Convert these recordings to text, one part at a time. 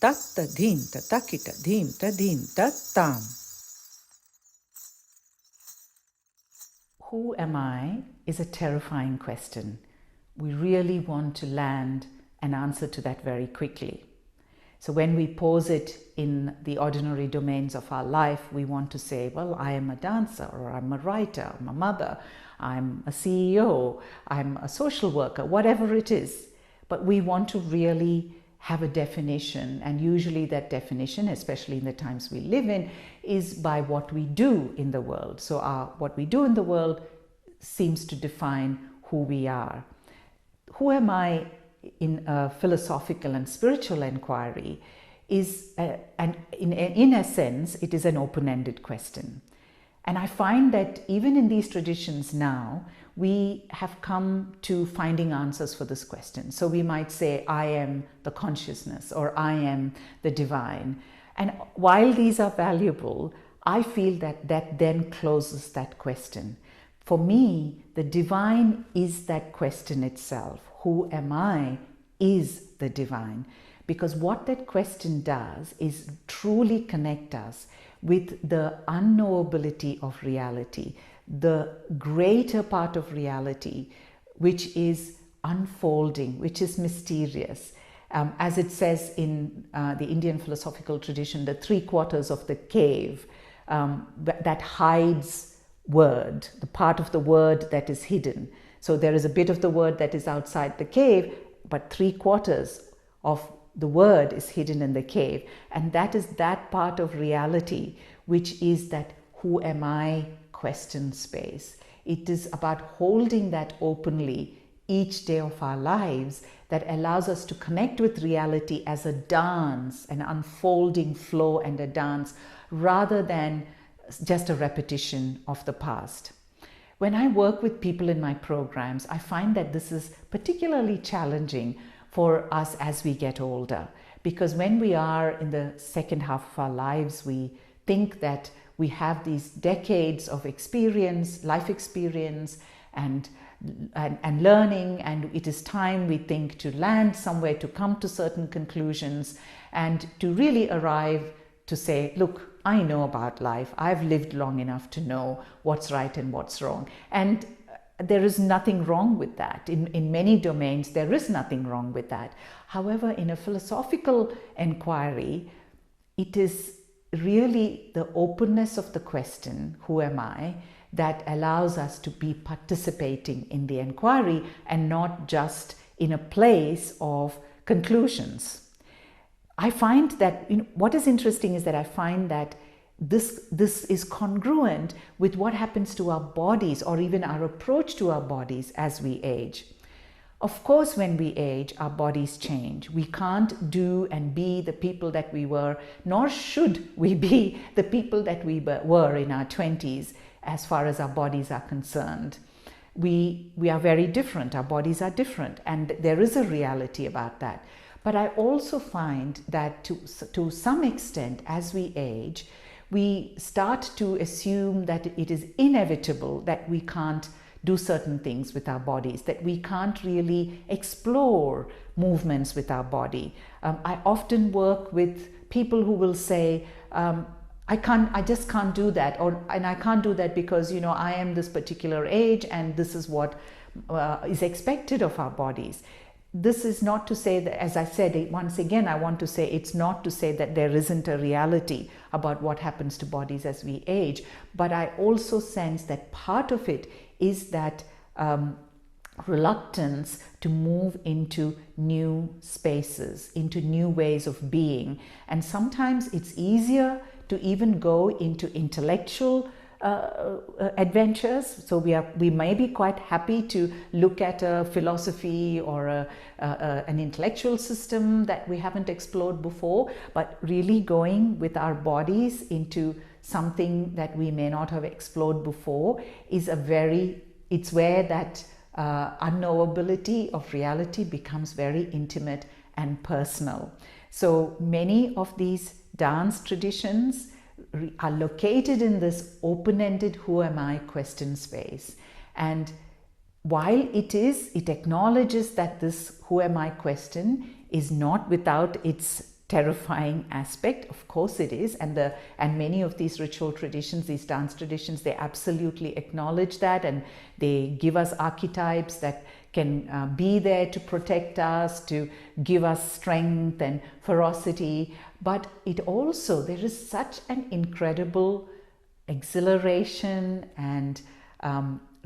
tatta dhim tatakita dhim tadim tattam. Who am I is a terrifying question. We really want to land an answer to that very quickly. So when we pose it in the ordinary domains of our life, we want to say, well, I am a dancer, or I'm a writer, I'm a mother, I'm a CEO, I'm a social worker, whatever it is. But we want to really have a definition, and usually that definition, especially in the times we live in, is by what we do in the world. So what we do in the world seems to define who we are. Who am I in a philosophical and spiritual inquiry is, and in a sense, it is an open-ended question. And I find that even in these traditions now, we have come to finding answers for this question. So we might say, I am the consciousness, or I am the divine. And while these are valuable, I feel that that then closes that question. For me, the divine is that question itself. Who am I is the divine. Because what that question does is truly connect us with the unknowability of reality, the greater part of reality, which is unfolding, which is mysterious. As it says in the Indian philosophical tradition, the 3/4 of the cave that hides word, the part of the word that is hidden. So there is a bit of the word that is outside the cave, but 3/4 of the word is hidden in the cave. And that is that part of reality, which is that who am I question space. It is about holding that openly each day of our lives that allows us to connect with reality as a dance, an unfolding flow and a dance, rather than just a repetition of the past. When I work with people in my programs, I find that this is particularly challenging for us as we get older, because when we are in the second half of our lives, we think that we have these decades of experience, life experience, and learning, and it is time, we think, to land somewhere, to come to certain conclusions, and to really arrive to say, look, I know about life. I've lived long enough to know what's right and what's wrong. And there is nothing wrong with that. In many domains, there is nothing wrong with that. However, in a philosophical inquiry, it is really the openness of the question, who am I, that allows us to be participating in the inquiry and not just in a place of conclusions. I find that, what is interesting is that I find that this is congruent with what happens to our bodies, or even our approach to our bodies as we age. Of course, when we age, our bodies change. We can't do and be the people that we were, nor should we be the people that we were in our 20s as far as our bodies are concerned. We are very different. Our bodies are different, and there is a reality about that. But I also find that to some extent, as we age, we start to assume that it is inevitable that we can't do certain things with our bodies, that we can't really explore movements with our body. I often work with people who will say, I just can't do that, and I can't do that because, I am this particular age and this is what is expected of our bodies. This is not to say that, as I said, once again, I want to say it's not to say that there isn't a reality about what happens to bodies as we age, but I also sense that part of it is that reluctance to move into new spaces, into new ways of being. And sometimes it's easier to even go into intellectual adventures. So we may be quite happy to look at a philosophy or an intellectual system that we haven't explored before, but really going with our bodies into something that we may not have explored before is it's where that unknowability of reality becomes very intimate and personal. So many of these dance traditions are located in this open-ended who am I question space. And while it acknowledges that this who am I question is not without its terrifying aspect. Of course it is, and many of these ritual traditions, these dance traditions, they absolutely acknowledge that, and they give us archetypes that can be there to protect us, to give us strength and ferocity. But it also, there is such an incredible exhilaration and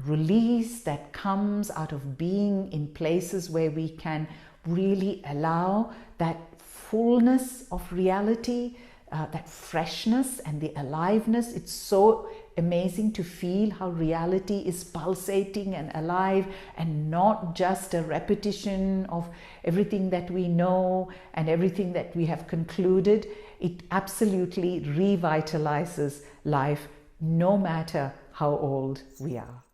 release that comes out of being in places where we can really allow that fullness of reality, that freshness and the aliveness. It's so amazing to feel how reality is pulsating and alive, and not just a repetition of everything that we know and everything that we have concluded. It absolutely revitalizes life, no matter how old we are.